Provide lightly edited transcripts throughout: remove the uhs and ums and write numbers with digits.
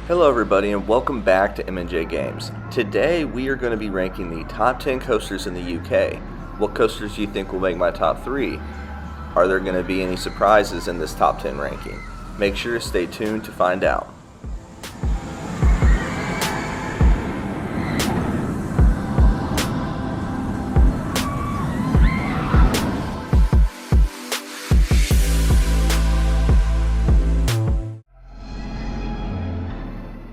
Hello everybody and welcome back to M&J Games. Today we are going to be ranking the top 10 coasters in the UK. What coasters do you think will make my top 3? Are there going to be any surprises in this top 10 ranking? Make sure to stay tuned to find out.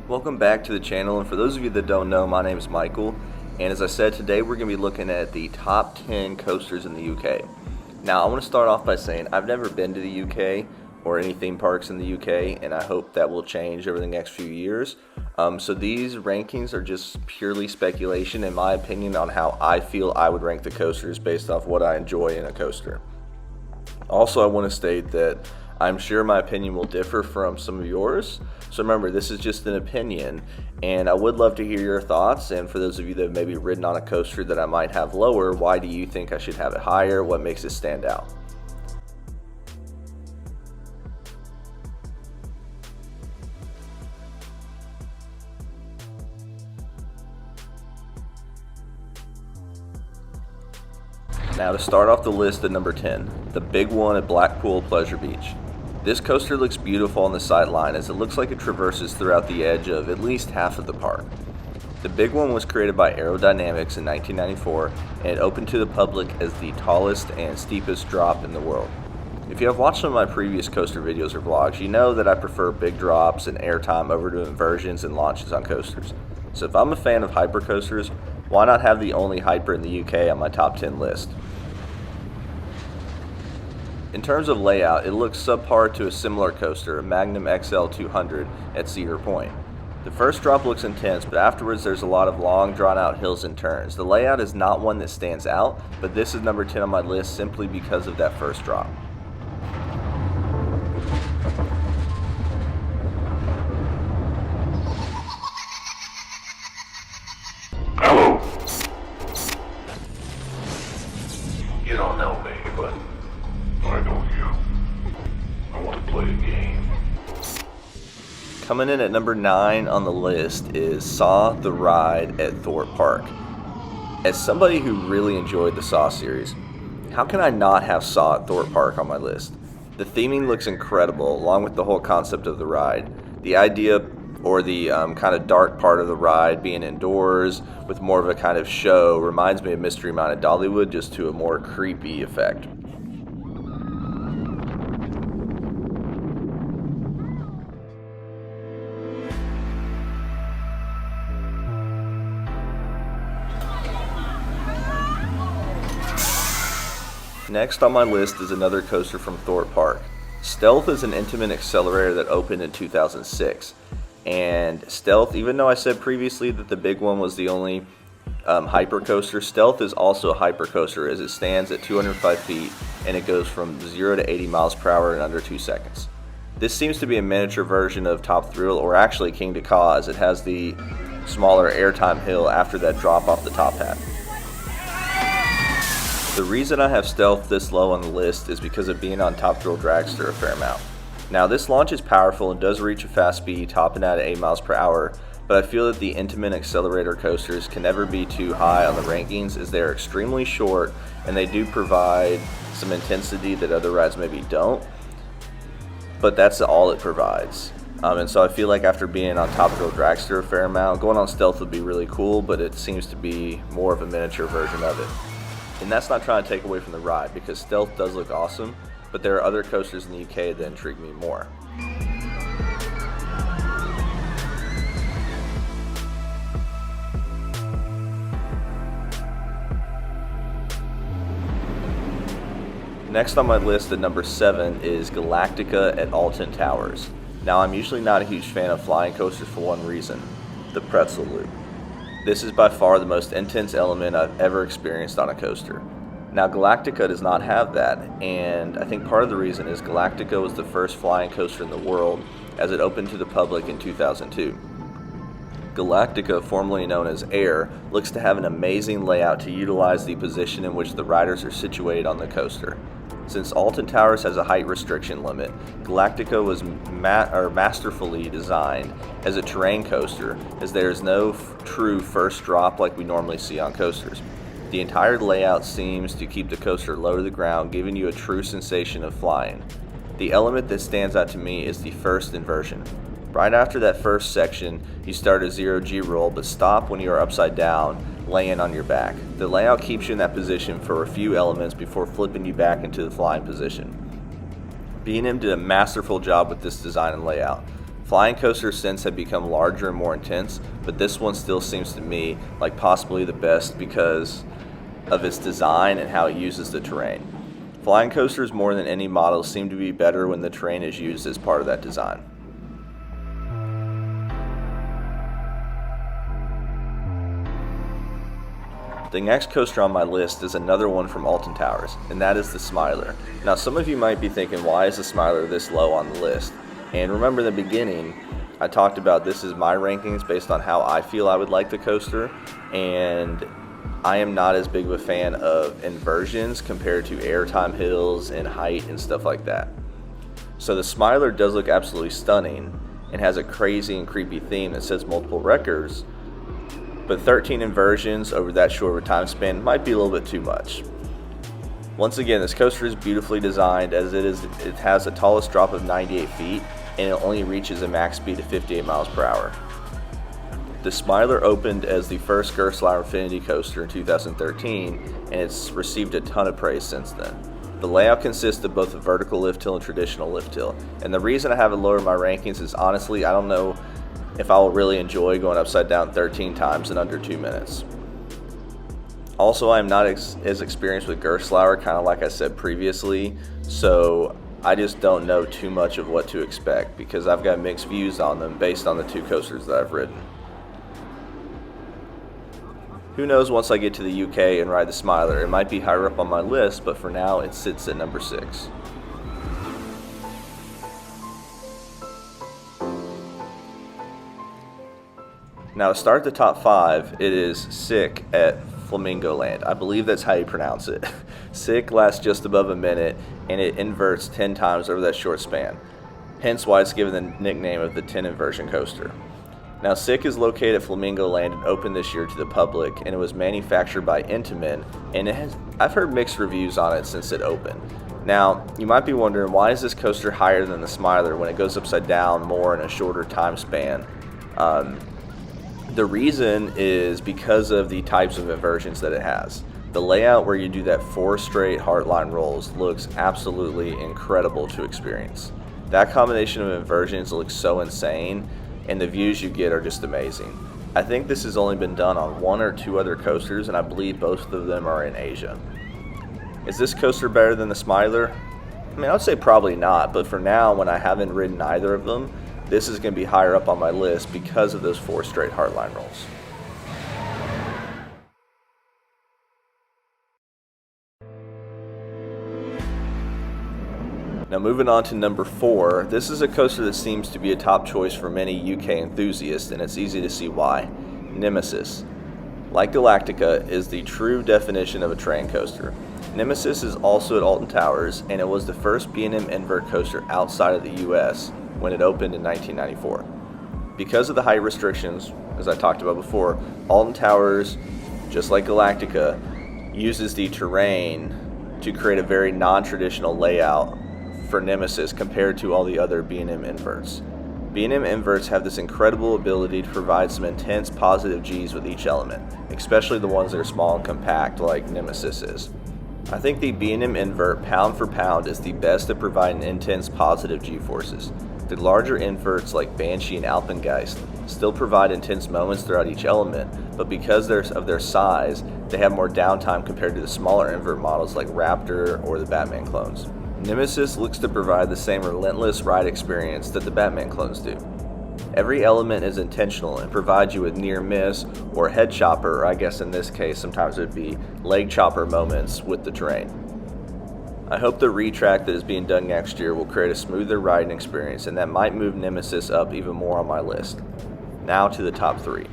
Welcome back to the channel, and for those of you that don't know, my name is Michael, and as I said, today we're going to be looking at the top 10 coasters in the UK. Now I want to start off by saying I've never been to the UK or any theme parks in the UK, and I hope that will change over the next few years. So these rankings are just purely speculation in my opinion on how I feel I would rank the coasters based off what I enjoy in a coaster. Also, I want to state that I'm sure my opinion will differ from some of yours. So remember, this is just an opinion, and I would love to hear your thoughts. And for those of you that have maybe ridden on a coaster that I might have lower, why do you think I should have it higher? What makes it stand out? Now to start off the list at number 10, the big one at Blackpool Pleasure Beach. This coaster looks beautiful on the sideline as it looks like it traverses throughout the edge of at least half of the park. The big one was created by Aerodynamics in 1994 and it opened to the public as the tallest and steepest drop in the world. If you have watched some of my previous coaster videos or vlogs, you know that I prefer big drops and airtime over to inversions and launches on coasters. So if I'm a fan of hypercoasters, why not have the only hyper in the UK on my top 10 list? In terms of layout, it looks subpar to a similar coaster, a Magnum XL 200 at Cedar Point. The first drop looks intense, but afterwards there's a lot of long, drawn-out hills and turns. The layout is not one that stands out, but this is number 10 on my list simply because of that first drop. Hello. You don't know me, but I know you. I want to play a game. Coming in at number 9 on the list is Saw the Ride at Thorpe Park. As somebody who really enjoyed the Saw series, how can I not have Saw at Thorpe Park on my list? The theming looks incredible, along with the whole concept of the ride. The idea or the kind of dark part of the ride being indoors with more of a kind of show reminds me of Mystery Mountain Dollywood, just to a more creepy effect. Next on my list is another coaster from Thorpe Park. Stealth is an intimate accelerator that opened in 2006. And Stealth, even though I said previously that the big one was the only hyper coaster, Stealth is also a hyper coaster as it stands at 205 feet and it goes from 0 to 80 miles per hour in under 2 seconds. This seems to be a miniature version of Top Thrill, or actually King to Caw, as it has the smaller airtime hill after that drop off the top hat. The reason I have Stealth this low on the list is because of being on Top Thrill Dragster a fair amount. Now this launch is powerful and does reach a fast speed, topping out at 8 miles per hour, but I feel that the intimate accelerator coasters can never be too high on the rankings as they are extremely short and they do provide some intensity that other rides maybe don't, but that's all it provides. And so I feel like after being on Top Thrill Dragster a fair amount, going on Stealth would be really cool, but it seems to be more of a miniature version of it. And that's not trying to take away from the ride, because Stealth does look awesome, but there are other coasters in the UK that intrigue me more. Next on my list at number 7 is Galactica at Alton Towers. Now I'm usually not a huge fan of flying coasters for one reason: the pretzel loop. This is by far the most intense element I've ever experienced on a coaster. Now Galactica does not have that, and I think part of the reason is Galactica was the first flying coaster in the world as it opened to the public in 2002. Galactica, formerly known as Air, looks to have an amazing layout to utilize the position in which the riders are situated on the coaster. Since Alton Towers has a height restriction limit, Galactica was masterfully designed as a terrain coaster, as there is no true first drop like we normally see on coasters. The entire layout seems to keep the coaster low to the ground, giving you a true sensation of flying. The element that stands out to me is the first inversion. Right after that first section, you start a 0G roll, but stop when you are upside down, laying on your back. The layout keeps you in that position for a few elements before flipping you back into the flying position. B&M did a masterful job with this design and layout. Flying coasters since have become larger and more intense, but this one still seems to me like possibly the best because of its design and how it uses the terrain. Flying coasters more than any model seem to be better when the terrain is used as part of that design. The next coaster on my list is another one from Alton Towers, and that is the Smiler. Now some of you might be thinking, why is the Smiler this low on the list? And remember in the beginning, I talked about this is my rankings based on how I feel I would like the coaster, and I am not as big of a fan of inversions compared to airtime hills and height and stuff like that. So the Smiler does look absolutely stunning and has a crazy and creepy theme that sets multiple records, but 13 inversions over that short of a time span might be a little bit too much. Once again, this coaster is beautifully designed as it has the tallest drop of 98 feet and it only reaches a max speed of 58 miles per hour. The Smiler opened as the first Gerstlauer Infinity coaster in 2013 and it's received a ton of praise since then. The layout consists of both a vertical lift hill and traditional lift hill, and the reason I have it lower in my rankings is honestly I don't know if I will really enjoy going upside down 13 times in under 2 minutes. Also, I am not as experienced with Gerstlauer, kind of like I said previously, so I just don't know too much of what to expect because I've got mixed views on them based on the two coasters that I've ridden. Who knows, once I get to the UK and ride the Smiler, it might be higher up on my list, but for now it sits at number 6. Now to start the top 5, it is Sick at Flamingo Land. I believe that's how you pronounce it. Sick lasts just above a minute and it inverts 10 times over that short span. Hence why it's given the nickname of the 10 inversion coaster. Now Sick is located at Flamingo Land and opened this year to the public, and it was manufactured by Intamin, and I've heard mixed reviews on it since it opened. Now, you might be wondering, why is this coaster higher than the Smiler when it goes upside down more in a shorter time span? The reason is because of the types of inversions that it has. The layout where you do that 4 straight heartline rolls looks absolutely incredible to experience. That combination of inversions looks so insane, and the views you get are just amazing. I think this has only been done on 1 or 2 other coasters, and I believe both of them are in Asia. Is this coaster better than the Smiler? I mean, I would say probably not, but for now, when I haven't ridden either of them, this is going to be higher up on my list because of those 4 straight heartline rolls. Now moving on to number 4, this is a coaster that seems to be a top choice for many UK enthusiasts, and it's easy to see why. Nemesis. Like Galactica, is the true definition of a train coaster. Nemesis is also at Alton Towers, and it was the first B&M invert coaster outside of the US when it opened in 1994. Because of the height restrictions, as I talked about before, Alton Towers, just like Galactica, uses the terrain to create a very non-traditional layout for Nemesis compared to all the other B&M inverts. B&M inverts have this incredible ability to provide some intense positive Gs with each element, especially the ones that are small and compact like Nemesis is. I think the B&M invert pound for pound is the best at providing intense positive G-forces. The larger inverts like Banshee and Alpengeist still provide intense moments throughout each element, but because of their size, they have more downtime compared to the smaller invert models like Raptor or the Batman clones. Nemesis looks to provide the same relentless ride experience that the Batman clones do. Every element is intentional and provides you with near miss or head chopper, or I guess in this case sometimes it would be leg chopper moments with the terrain. I hope the retrack that is being done next year will create a smoother riding experience, and that might move Nemesis up even more on my list. Now to the top 3.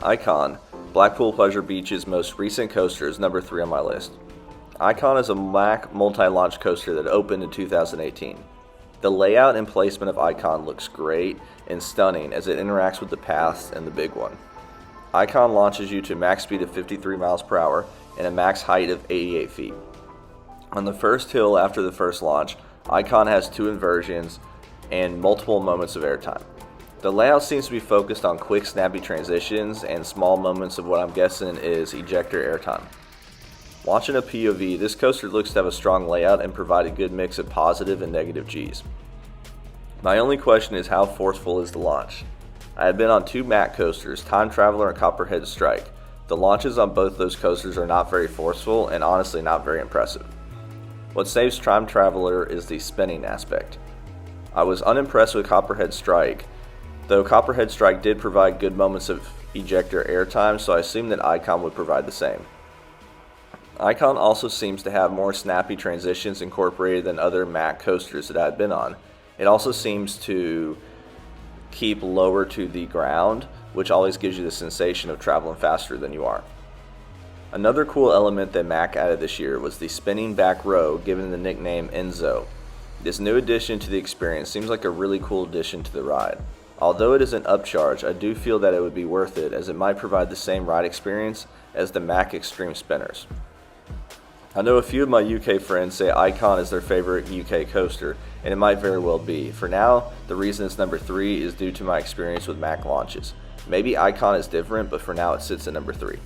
Icon, Blackpool Pleasure Beach's most recent coaster, is number 3 on my list. Icon is a Mack multi-launch coaster that opened in 2018. The layout and placement of Icon looks great and stunning as it interacts with the paths and the big one. Icon launches you to a max speed of 53 miles per hour and a max height of 88 feet. On the first hill after the first launch, Icon has 2 inversions and multiple moments of airtime. The layout seems to be focused on quick, snappy transitions and small moments of what I'm guessing is ejector airtime. Watching a POV, this coaster looks to have a strong layout and provide a good mix of positive and negative Gs. My only question is, how forceful is the launch? I have been on 2 Mack coasters, Time Traveler and Copperhead Strike. The launches on both those coasters are not very forceful and honestly not very impressive. What saves Time Traveler is the spinning aspect. I was unimpressed with Copperhead Strike, though Copperhead Strike did provide good moments of ejector airtime, so I assumed that Icon would provide the same. Icon also seems to have more snappy transitions incorporated than other Mack coasters that I've been on. It also seems to keep lower to the ground, which always gives you the sensation of traveling faster than you are. Another cool element that Mack added this year was the spinning back row, given the nickname Enzo. This new addition to the experience seems like a really cool addition to the ride. Although it is an upcharge, I do feel that it would be worth it, as it might provide the same ride experience as the Mack Extreme Spinners. I know a few of my UK friends say Icon is their favorite UK coaster, and it might very well be. For now, the reason it's number 3 is due to my experience with Mack launches. Maybe Icon is different, but for now it sits at number 3.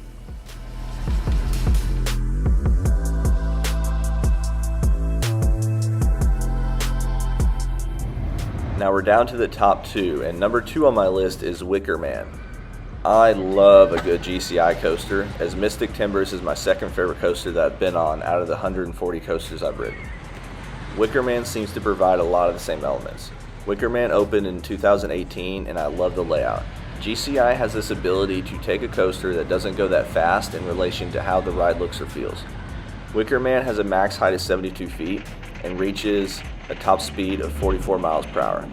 Now we're down to the top 2, and number 2 on my list is Wicker Man. I love a good GCI coaster, as Mystic Timbers is my second favorite coaster that I've been on out of the 140 coasters I've ridden. Wicker Man seems to provide a lot of the same elements. Wicker Man opened in 2018 and I love the layout. GCI has this ability to take a coaster that doesn't go that fast in relation to how the ride looks or feels. Wicker Man has a max height of 72 feet and reaches a top speed of 44 miles per hour.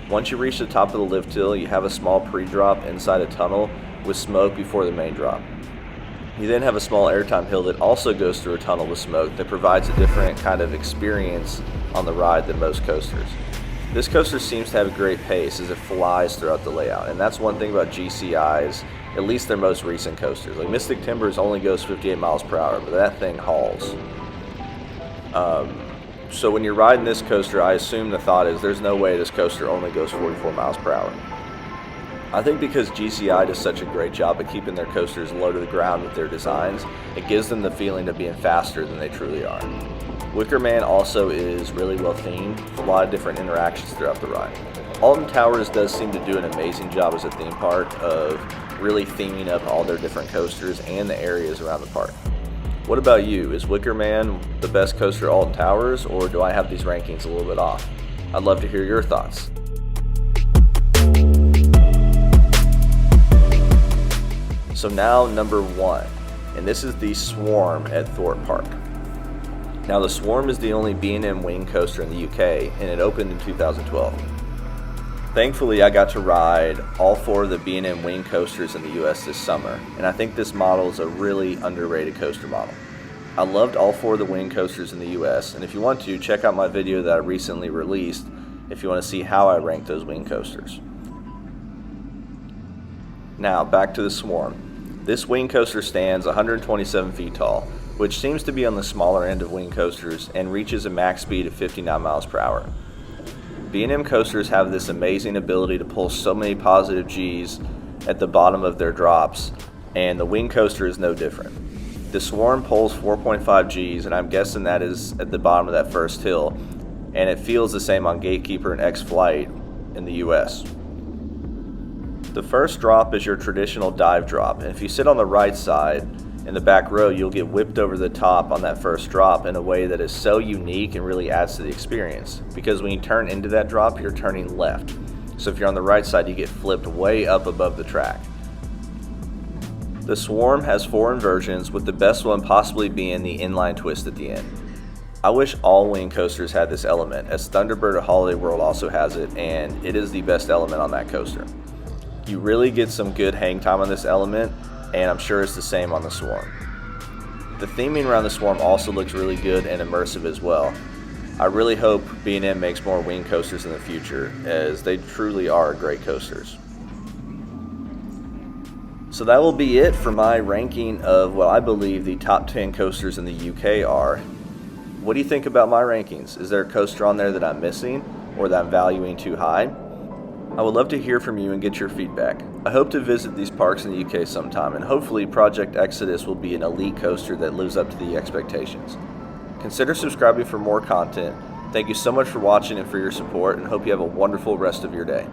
Once you reach the top of the lift hill, you have a small pre-drop inside a tunnel with smoke before the main drop. You then have a small airtime hill that also goes through a tunnel with smoke that provides a different kind of experience on the ride than most coasters. This coaster seems to have a great pace as it flies throughout the layout, and that's one thing about GCI's, at least their most recent coasters. Like Mystic Timbers only goes 58 miles per hour, but that thing hauls. So when you're riding this coaster, I assume the thought is there's no way this coaster only goes 44 miles per hour. I think because GCI does such a great job at keeping their coasters low to the ground with their designs, it gives them the feeling of being faster than they truly are. Wicker Man also is really well themed, with a lot of different interactions throughout the ride. Alton Towers does seem to do an amazing job as a theme park of really theming up all their different coasters and the areas around the park. What about you? Is Wicker Man the best coaster at Alton Towers, or do I have these rankings a little bit off? I'd love to hear your thoughts. So now number 1, and this is the Swarm at Thorpe Park. Now the Swarm is the only B&M wing coaster in the UK, and it opened in 2012. Thankfully, I got to ride all 4 of the B&M wing coasters in the US this summer, and I think this model is a really underrated coaster model. I loved all 4 of the wing coasters in the US, and if you want to, check out my video that I recently released if you want to see how I rank those wing coasters. Now, back to the Swarm. This wing coaster stands 127 feet tall, which seems to be on the smaller end of wing coasters, and reaches a max speed of 59 miles per hour. B&M coasters have this amazing ability to pull so many positive Gs at the bottom of their drops, and the wing coaster is no different. The Swarm pulls 4.5 Gs, and I'm guessing that is at the bottom of that first hill, and it feels the same on Gatekeeper and X-Flight in the US. The first drop is your traditional dive drop, and if you sit on the right side in the back row, you'll get whipped over the top on that first drop in a way that is so unique and really adds to the experience, because when you turn into that drop, you're turning left. So if you're on the right side, you get flipped way up above the track. The Swarm has 4 inversions, with the best one possibly being the inline twist at the end. I wish all wing coasters had this element, as Thunderbird at Holiday World also has it, and it is the best element on that coaster. You really get some good hang time on this element, and I'm sure it's the same on the Swarm. The theming around the Swarm also looks really good and immersive as well. I really hope B&M makes more wing coasters in the future, as they truly are great coasters. So that will be it for my ranking of what I believe the top 10 coasters in the UK are. What do you think about my rankings? Is there a coaster on there that I'm missing or that I'm valuing too high? I would love to hear from you and get your feedback. I hope to visit these parks in the UK sometime, and hopefully Project Exodus will be an elite coaster that lives up to the expectations. Consider subscribing for more content. Thank you so much for watching and for your support, and hope you have a wonderful rest of your day.